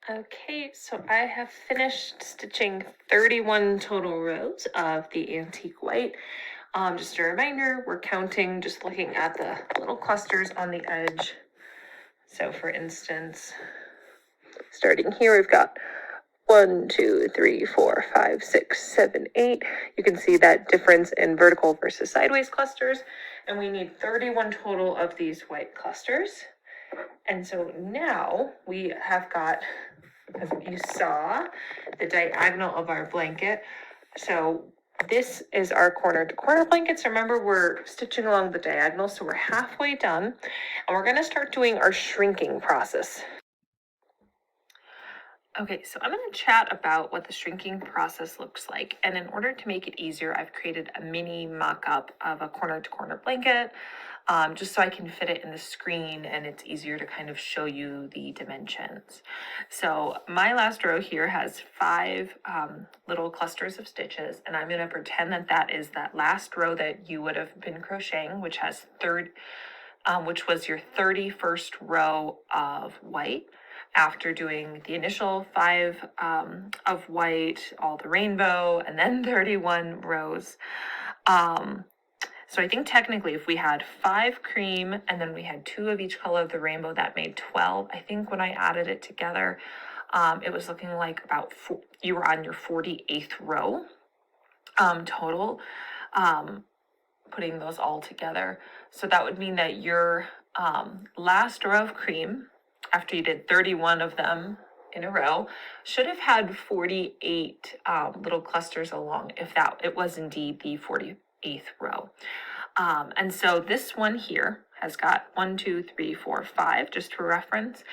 Okay, so I have finished stitching 31 total rows of the antique white. Just a reminder, we're counting, just looking at the little clusters on the edge. So for instance, starting here, we've got 1, 2, 3, 4, 5, 6, 7, 8. You can see that difference in vertical versus sideways clusters. And we need 31 total of these white clusters. And so now we have got, as you saw, the diagonal of our blanket. So this is our corner to corner blankets. Remember, we're stitching along the diagonal, so we're halfway done, and we're going to start doing our shrinking process. Okay, so I'm going to chat about what the shrinking process looks like. And in order to make it easier, I've created a mini mock-up of a corner-to-corner blanket, just so I can fit it in the screen and it's easier to kind of show you the dimensions. So my last row here has 5 little clusters of stitches, and I'm going to pretend that that is that last row that you would have been crocheting, which has which was your 31st row of white. After doing the initial 5 of white, all the rainbow, and then 31 rows. So I think technically if we had 5 cream and then we had 2 of each color of the rainbow, that made 12. I think when I added it together, it was looking like about you were on your 48th row total, putting those all together. So that would mean that your last row of cream, after you did 31 of them in a row, should have had 48 little clusters along, if that it was indeed the 48th row. And so this one here has got 1, 2, 3, 4, 5, just for reference.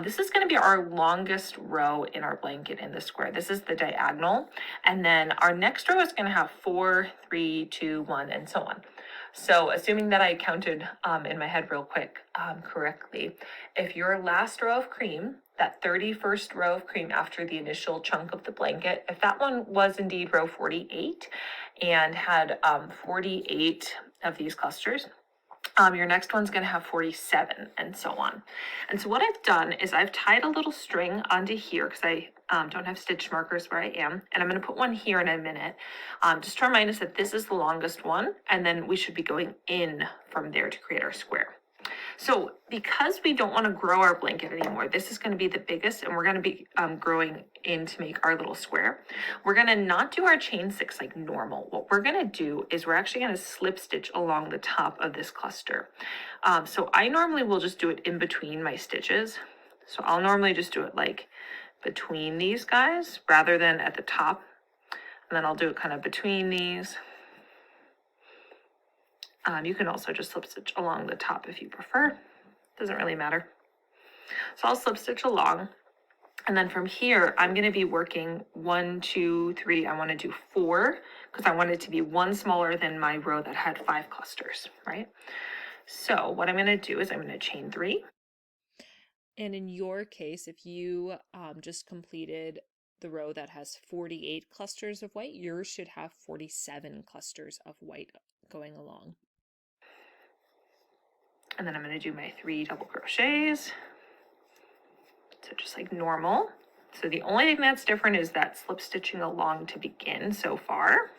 This is going to be our longest row in our blanket in the square. This is the diagonal. And then our next row is going to have 4, 3, 2, 1, and so on. So assuming that I counted in my head real quick correctly, if your last row of cream, that 31st row of cream after the initial chunk of the blanket, if that one was indeed row 48 and had 48 of these clusters, your next one's going to have 47 and so on. And so what I've done is I've tied a little string onto here because I don't have stitch markers where I am, and I'm going to put one here in a minute, just to remind us that this is the longest one, and then we should be going in from there to create our square. So because we don't want to grow our blanket anymore, this is going to be the biggest, and we're going to be growing in to make our little square. We're going to not do our chain 6 like normal. What we're going to do is we're actually going to slip stitch along the top of this cluster. So I normally will just do it in between my stitches. So I'll normally just do it like between these guys rather than at the top. And then I'll do it kind of between these. You can also just slip stitch along the top if you prefer. Doesn't really matter. So I'll slip stitch along. And then from here, I'm going to be working 1, 2, 3. I want to do 4 because I want it to be one smaller than my row that had 5 clusters, right? So what I'm going to do is I'm going to chain 3. And in your case, if you just completed the row that has 48 clusters of white, yours should have 47 clusters of white going along. And then I'm going to do my 3 double crochets. So just like normal. So the only thing that's different is that slip stitching along to begin so far.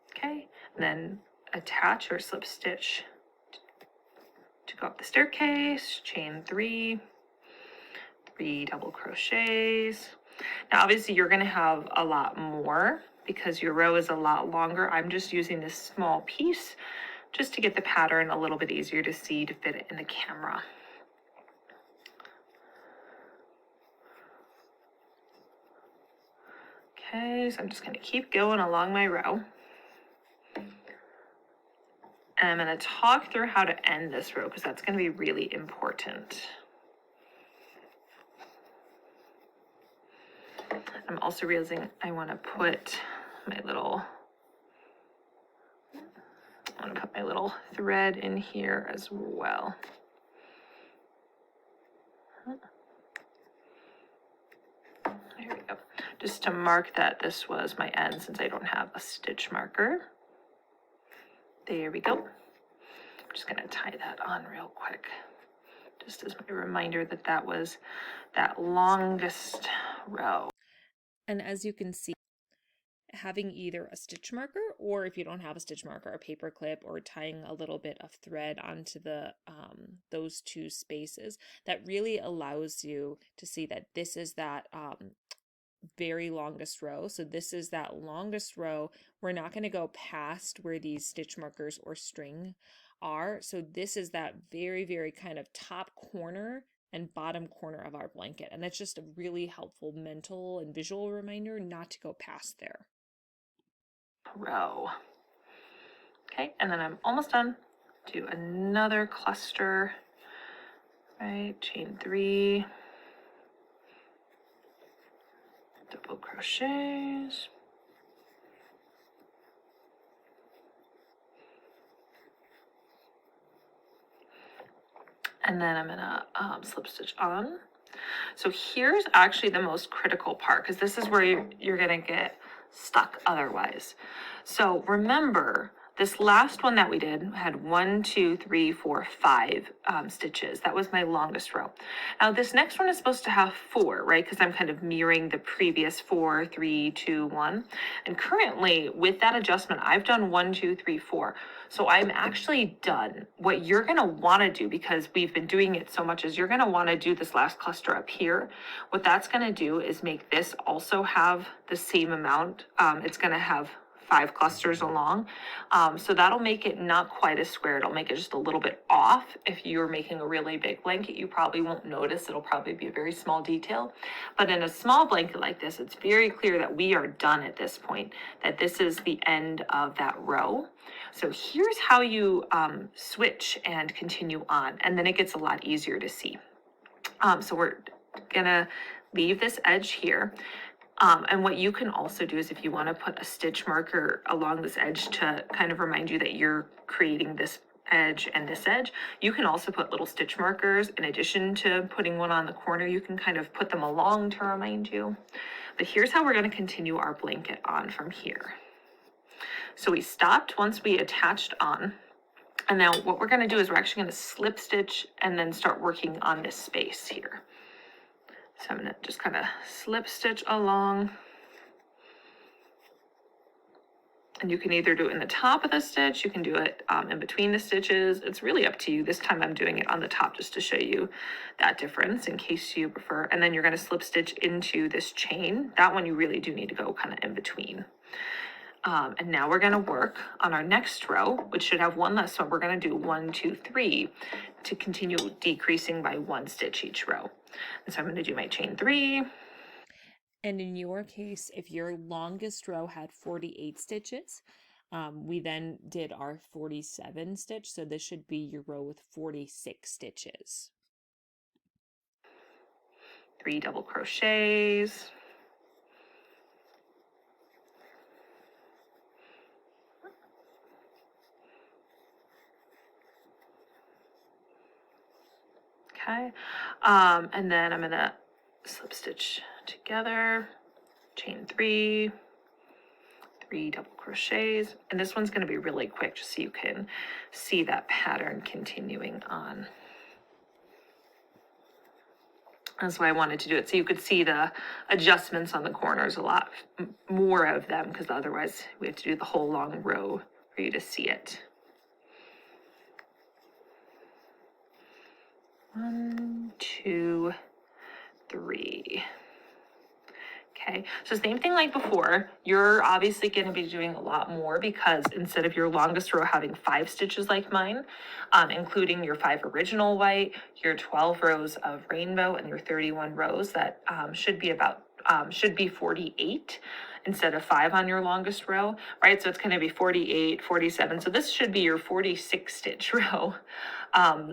Okay, and then attach or slip stitch to go up the staircase, chain 3, 3 double crochets. Now obviously you're going to have a lot more because your row is a lot longer. I'm just using this small piece just to get the pattern a little bit easier to see to fit it in the camera. Okay, so I'm just going to keep going along my row. And I'm going to talk through how to end this row because that's going to be really important. I'm also realizing I want to put my little thread in here as well. There we go. Just to mark that this was my end since I don't have a stitch marker. There we go. I'm just going to tie that on real quick. just as my reminder that that was that longest row. And as you can see, having either a stitch marker, or if you don't have a stitch marker, a paper clip, or tying a little bit of thread onto the those two spaces, that really allows you to see that this is that very longest row. So this is that longest row. We're not going to go past where these stitch markers or string are. So this is that very, very kind of top corner and bottom corner of our blanket. And that's just a really helpful mental and visual reminder not to go past there. Row. Okay, and then I'm almost done. Do another cluster, right? Chain 3, double crochets. And then I'm gonna slip stitch on. So here's actually the most critical part, because this is where you're gonna get stuck otherwise. So remember, this last one that we did had 1, 2, 3, 4, 5 stitches. That was my longest row. Now this next one is supposed to have 4, right? Because I'm kind of mirroring the previous 4, 3, 2, 1. And currently with that adjustment, I've done 1, 2, 3, 4. So I'm actually done. What you're gonna wanna do, because we've been doing it so much, is you're gonna wanna do this last cluster up here. What that's gonna do is make this also have the same amount. It's gonna have 5 clusters along. So that'll make it not quite as square. It'll make it just a little bit off. If you're making a really big blanket, you probably won't notice. It'll probably be a very small detail. But in a small blanket like this, it's very clear that we are done at this point, that this is the end of that row. So here's how you switch and continue on, and then it gets a lot easier to see. So we're gonna leave this edge here. And what you can also do is, if you want to put a stitch marker along this edge to kind of remind you that you're creating this edge and this edge, you can also put little stitch markers in addition to putting one on the corner. You can kind of put them along to remind you. But here's how we're going to continue our blanket on from here. So we stopped once we attached on. And now what we're going to do is we're actually going to slip stitch and then start working on this space here. So I'm going to just kind of slip stitch along. And you can either do it in the top of the stitch, you can do it in between the stitches. It's really up to you. This time I'm doing it on the top just to show you that difference in case you prefer. And then you're going to slip stitch into this chain. That one you really do need to go kind of in between. And now we're going to work on our next row, which should have one less. So we're going to do 1, 2, 3 to continue decreasing by 1 stitch each row. And so I'm going to do my chain 3. And in your case, if your longest row had 48 stitches, we then did our 47 stitch. So this should be your row with 46 stitches. 3 double crochets. Okay, and then I'm gonna slip stitch together, chain 3, 3 double crochets, and this one's gonna be really quick just so you can see that pattern continuing on. That's why I wanted to do it, so you could see the adjustments on the corners, a lot more of them, because otherwise we have to do the whole long row for you to see it. 1, 2, 3. Okay, so same thing like before. You're obviously going to be doing a lot more, because instead of your longest row having 5 stitches like mine, including your 5 original white, your 12 rows of rainbow, and your 31 rows, that should be 48 instead of 5 on your longest row, right? So it's going to be 48, 47. So this should be your 46 stitch row.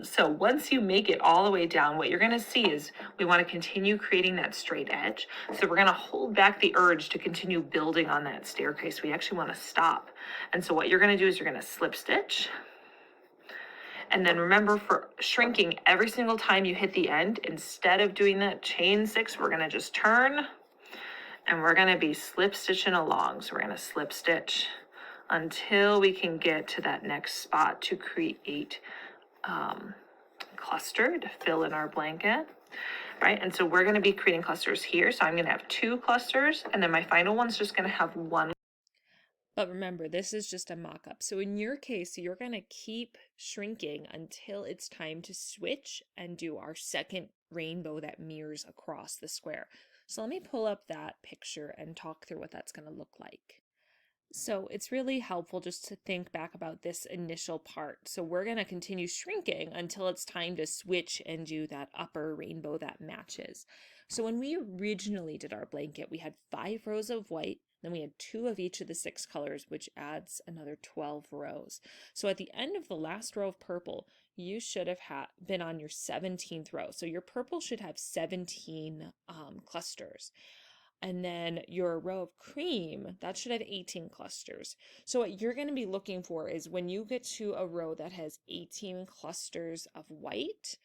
So once you make it all the way down, what you're going to see is we want to continue creating that straight edge. So we're going to hold back the urge to continue building on that staircase. We actually want to stop. And so what you're going to do is you're going to slip stitch. And then remember, for shrinking, every single time you hit the end, instead of doing that chain 6, we're going to just turn and we're going to be slip stitching along. So we're going to slip stitch until we can get to that next spot to create cluster to fill in our blanket, right? And so we're gonna be creating clusters here. So I'm gonna have 2 clusters, and then my final one's just gonna have 1. But remember, this is just a mock-up. So in your case, you're going to keep shrinking until it's time to switch and do our second rainbow that mirrors across the square. So let me pull up that picture and talk through what that's going to look like. So it's really helpful just to think back about this initial part. So we're going to continue shrinking until it's time to switch and do that upper rainbow that matches. So when we originally did our blanket, we had 5 rows of white, then we had 2 of each of the 6 colors, which adds another 12 rows. So at the end of the last row of purple, you should have been on your 17th row. So your purple should have 17 clusters. And then your row of cream, that should have 18 clusters. So what you're going to be looking for is when you get to a row that has 18 clusters of white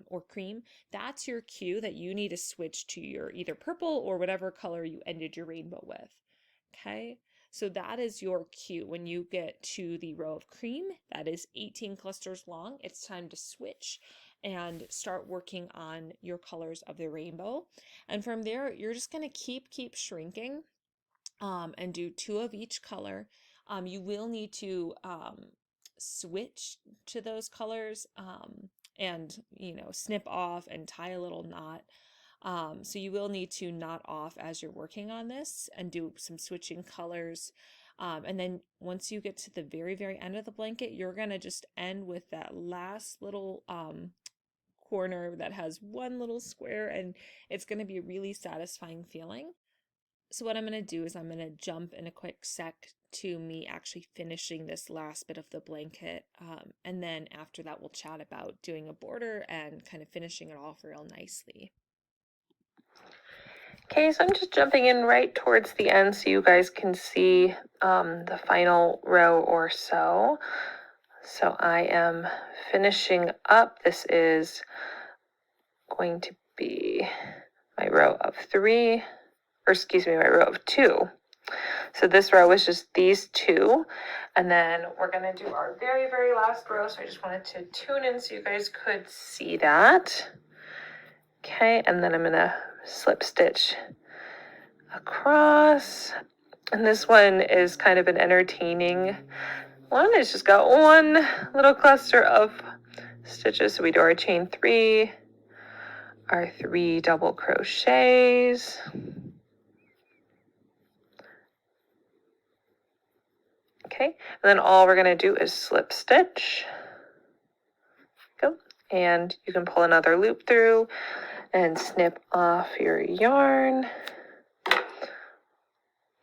or cream, that's your cue that you need to switch to your either purple or whatever color you ended your rainbow with. Okay, so that is your cue. When you get to the row of cream, that is 18 clusters long, it's time to switch and start working on your colors of the rainbow. And from there, you're just going to keep shrinking and do 2 of each color. You will need to switch to those colors and, snip off and tie a little knot. So you will need to knot off as you're working on this and do some switching colors. And then once you get to the very, very end of the blanket, you're going to just end with that last little corner that has one little square, and it's going to be a really satisfying feeling. So what I'm going to do is I'm going to jump in a quick sec to me actually finishing this last bit of the blanket. And then after that, we'll chat about doing a border and kind of finishing it off real nicely. Okay, so I'm just jumping in right towards the end so you guys can see the final row or so. So I am finishing up. This is going to be my row of 3, or excuse me, my row of 2. So this row is just these 2, and then we're going to do our very, very last row. So I just wanted to tune in so you guys could see that. Okay, and then I'm going to slip stitch across. And this one is kind of an entertaining one. It's just got one little cluster of stitches. So we do our chain 3, our 3 double crochets. Okay, and then all we're going to do is slip stitch. Go. And you can pull another loop through and snip off your yarn.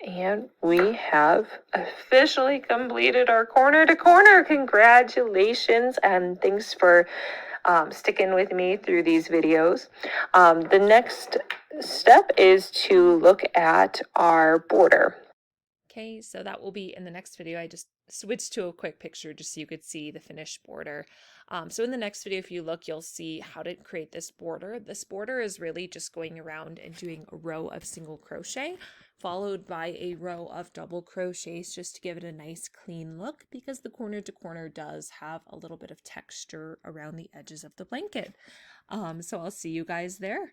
And we have officially completed our corner to corner. Congratulations, and thanks for sticking with me through these videos. The next step is to look at our border. Okay, so that will be in the next video. I just switched to a quick picture just so you could see the finished border. So in the next video, if you look, you'll see how to create this border. This border is really just going around and doing a row of single crochet, followed by a row of double crochets just to give it a nice clean look, because the corner to corner does have a little bit of texture around the edges of the blanket. So I'll see you guys there.